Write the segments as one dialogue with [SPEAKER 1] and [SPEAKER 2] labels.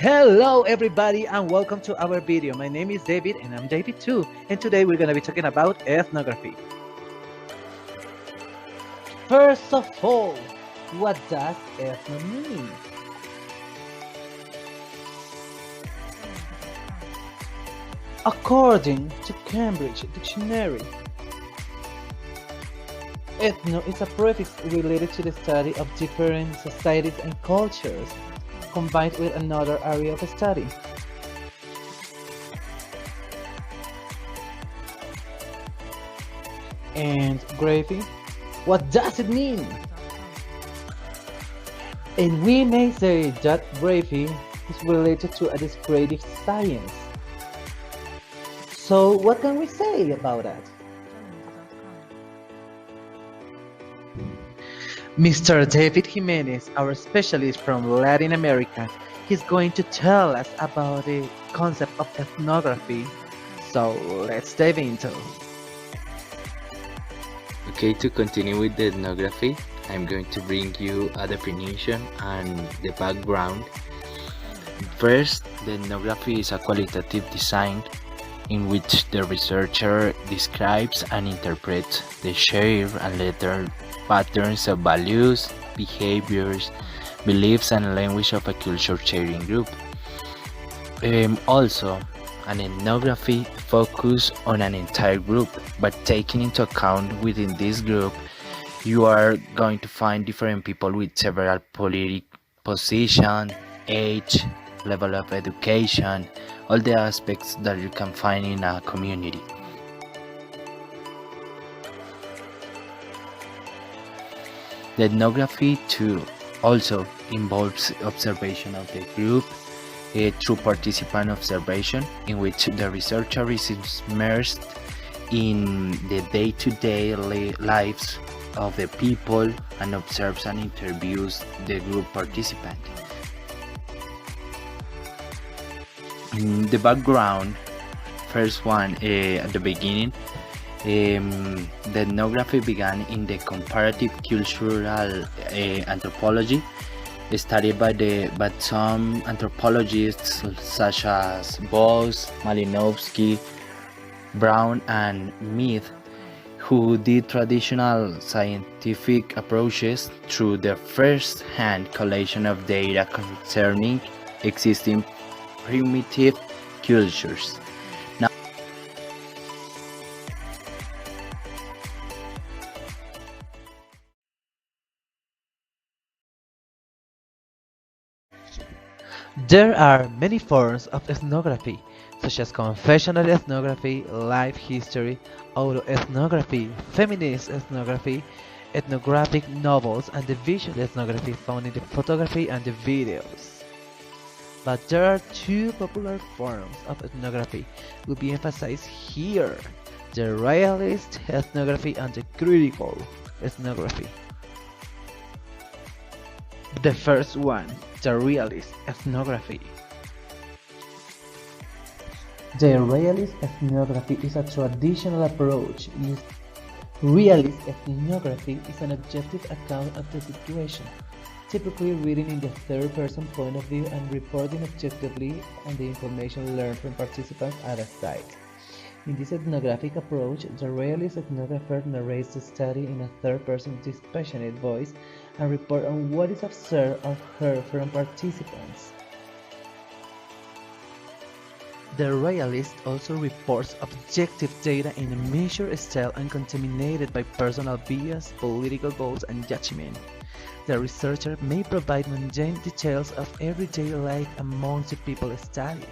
[SPEAKER 1] Hello everybody and welcome to our video. My name is David and I'm David too, and today we're going to be talking about ethnography. First of all, what does ethno mean? According to Cambridge Dictionary, ethno is a prefix related to the study of different societies and cultures, combined with another area of study. And gravy, what does it mean? And we may say that gravy is related to a descriptive science. So what can we say about that? Mr. David Jiménez, our specialist from Latin America, he's going to tell us about the concept of ethnography. So let's dive into.
[SPEAKER 2] Okay, to continue with the ethnography, I'm going to bring you a definition and the background. First, the ethnography is a qualitative design in which the researcher describes and interprets the shared and later patterns of values, behaviors, beliefs, and language of a culture sharing group. Also, an ethnography focuses on an entire group, but taking into account within this group, you are going to find different people with several political position, age, level of education, all the aspects that you can find in a community. The ethnography too also involves observation of the group through participant observation, in which the researcher is immersed in the day-to-day lives of the people and observes and interviews the group participant. The background, first one at the beginning, the ethnography began in the comparative cultural anthropology, studied by some anthropologists such as Bose, Malinowski, Brown, and Mead, who did traditional scientific approaches through the first-hand collation of data concerning existing primitive cultures.
[SPEAKER 1] There are many forms of ethnography, such as confessional ethnography, life history, autoethnography, feminist ethnography, ethnographic novels, and the visual ethnography found in the photography and the videos. But there are two popular forms of ethnography will be emphasized here: the realist ethnography and the critical ethnography. The first one, the realist ethnography. The realist ethnography is a traditional approach used. Realist ethnography is an objective account of the situation, typically reading in the third-person point of view and reporting objectively on the information learned from participants at a site. In this ethnographic approach, the realist ethnographer narrates the study in a third-person dispassionate voice and reports on what is observed or heard from participants. The realist also reports objective data in a measured style uncontaminated by personal bias, political goals, and judgment. The researcher may provide mundane details of everyday life amongst the people studied.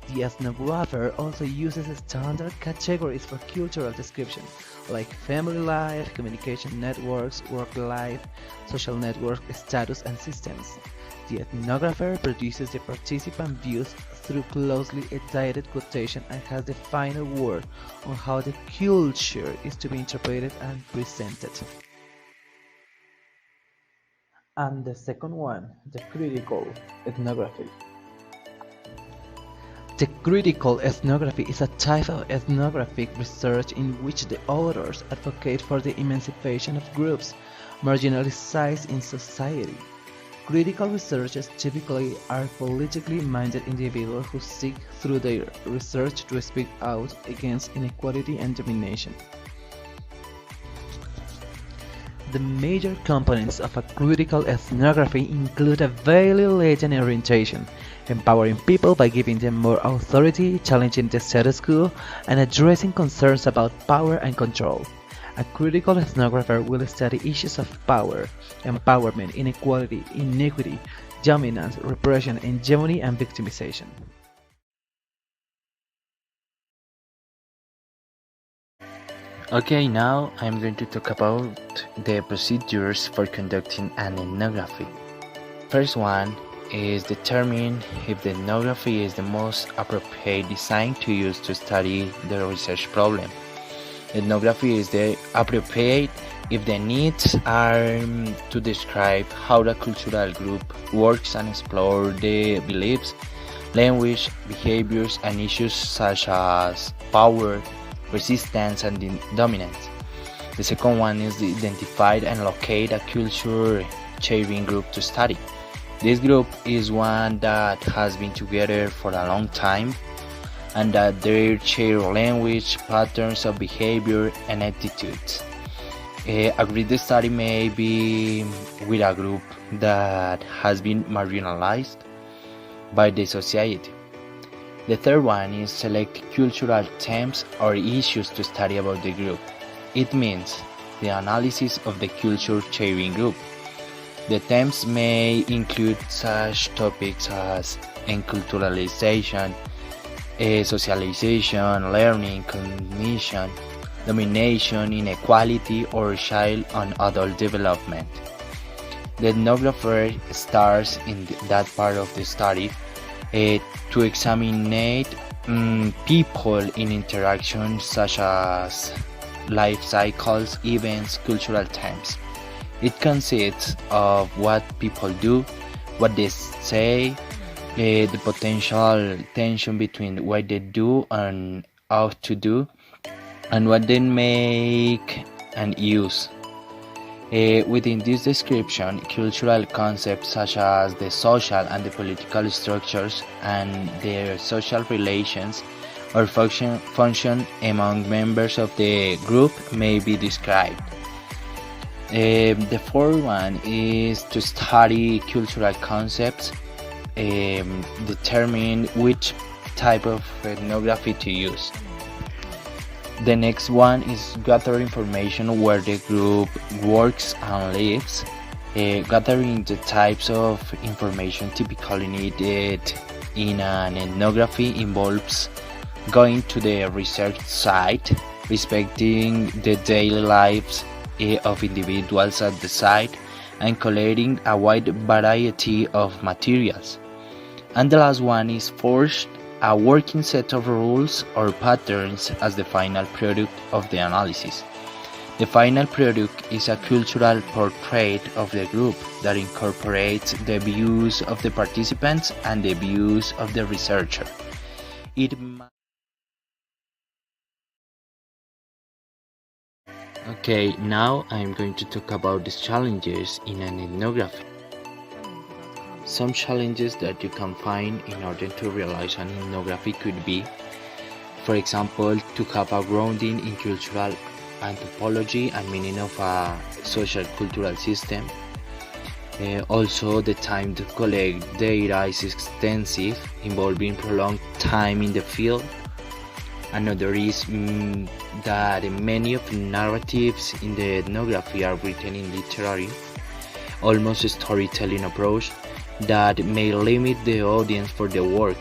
[SPEAKER 1] The ethnographer also uses standard categories for cultural description, like family life, communication networks, work life, social network status, and systems. The ethnographer produces the participant views through closely edited quotation and has the final word on how the culture is to be interpreted and presented. And the second one, the critical ethnography. The critical ethnography is a type of ethnographic research in which the authors advocate for the emancipation of groups marginalized in society. Critical researchers typically are politically minded individuals who seek through their research to speak out against inequality and domination. The major components of a critical ethnography include a value-laden orientation, empowering people by giving them more authority, challenging the status quo, and addressing concerns about power and control. A critical ethnographer will study issues of power, empowerment, inequality, inequity, dominance, repression, hegemony, and victimization.
[SPEAKER 2] Okay, now I'm going to talk about the procedures for conducting an ethnography. First one is determine if the ethnography is the most appropriate design to use to study the research problem. Ethnography is the appropriate if the needs are to describe how the cultural group works and explore the beliefs, language, behaviors, and issues such as power, resistance, and dominance. The second one is identify and locate a culture sharing group to study. This group is one that has been together for a long time and that they share language, patterns of behavior, and attitudes. A grid study may be with a group that has been marginalized by the society. The third one is select cultural themes or issues to study about the group. It means the analysis of the culture sharing group. The themes may include such topics as enculturalization, socialization, learning, cognition, domination, inequality, or child and adult development. The ethnographer starts in that part of the study to examine people in interactions such as life cycles, events, cultural times. It consists of what people do, what they say, the potential tension between what they do and how to do, and what they make and use. Within this description, cultural concepts such as the social and the political structures and their social relations or function among members of the group may be described. The fourth one is to study cultural concepts, determine which type of ethnography to use. The next one is gather information where the group works and lives. Gathering the types of information typically needed in an ethnography involves going to the research site, respecting the daily lives of individuals at the site, and collecting a wide variety of materials. And the last one is forged a working set of rules or patterns as the final product of the analysis. The final product is a cultural portrait of the group that incorporates the views of the participants and the views of the researcher. Okay, now I'm going to talk about the challenges in an ethnography. Some challenges that you can find in order to realize an ethnography could be, for example, to have a grounding in cultural anthropology and meaning of a social cultural system. Also, the time to collect data is extensive, involving prolonged time in the field. Another is that many of the narratives in the ethnography are written in literary, almost storytelling approach that may limit the audience for the work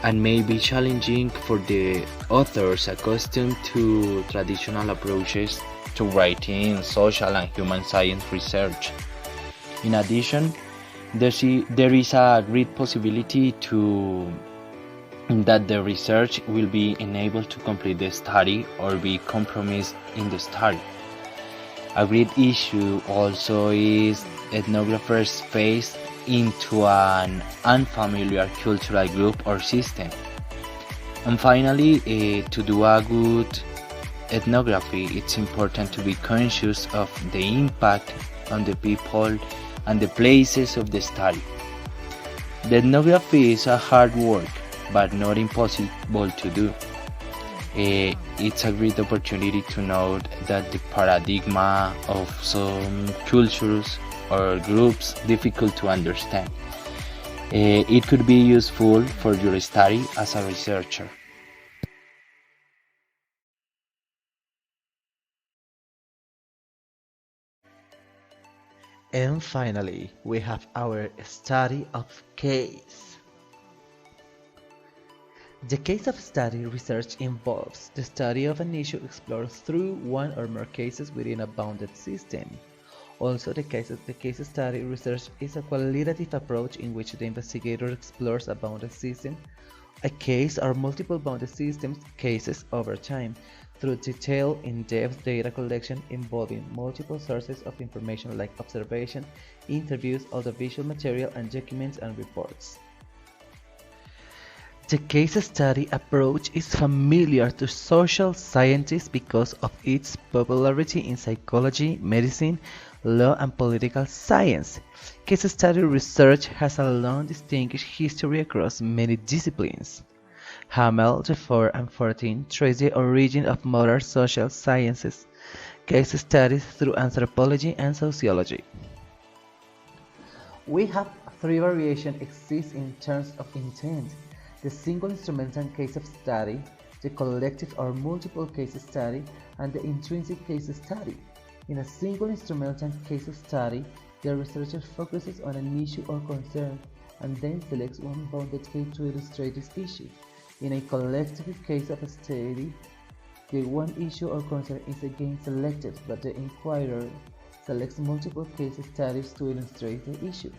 [SPEAKER 2] and may be challenging for the authors accustomed to traditional approaches to writing social and human science research. In addition, there is a great possibility that the research will be unable to complete the study or be compromised in the study. A great issue also is ethnographers face into an unfamiliar cultural group or system. And finally, to do a good ethnography, it's important to be conscious of the impact on the people and the places of the study. The ethnography is a hard work, but not impossible to do. It's a great opportunity to note that the paradigm of some cultures or groups difficult to understand. It could be useful for your study as a researcher.
[SPEAKER 1] And finally, we have our study of case. The case of study research involves the study of an issue explored through one or more cases within a bounded system. Also, the case study research is a qualitative approach in which the investigator explores a bounded system, a case or multiple bounded systems cases over time, through detailed, in-depth data collection involving multiple sources of information like observation, interviews, audiovisual material, and documents and reports. The case study approach is familiar to social scientists because of its popularity in psychology, medicine, law, and political science. Case study research has a long distinguished history across many disciplines. Hamel, Jefford, and Fortin trace the origin of modern social sciences case studies through anthropology and sociology. We have three variations exist in terms of intent: the single instrumental case of study, the collective or multiple case study, and the intrinsic case study. In a single instrumental case study, the researcher focuses on an issue or concern and then selects one bounded case to illustrate this issue. In a collective case of study, the one issue or concern is again selected, but the inquirer selects multiple case studies to illustrate the issue.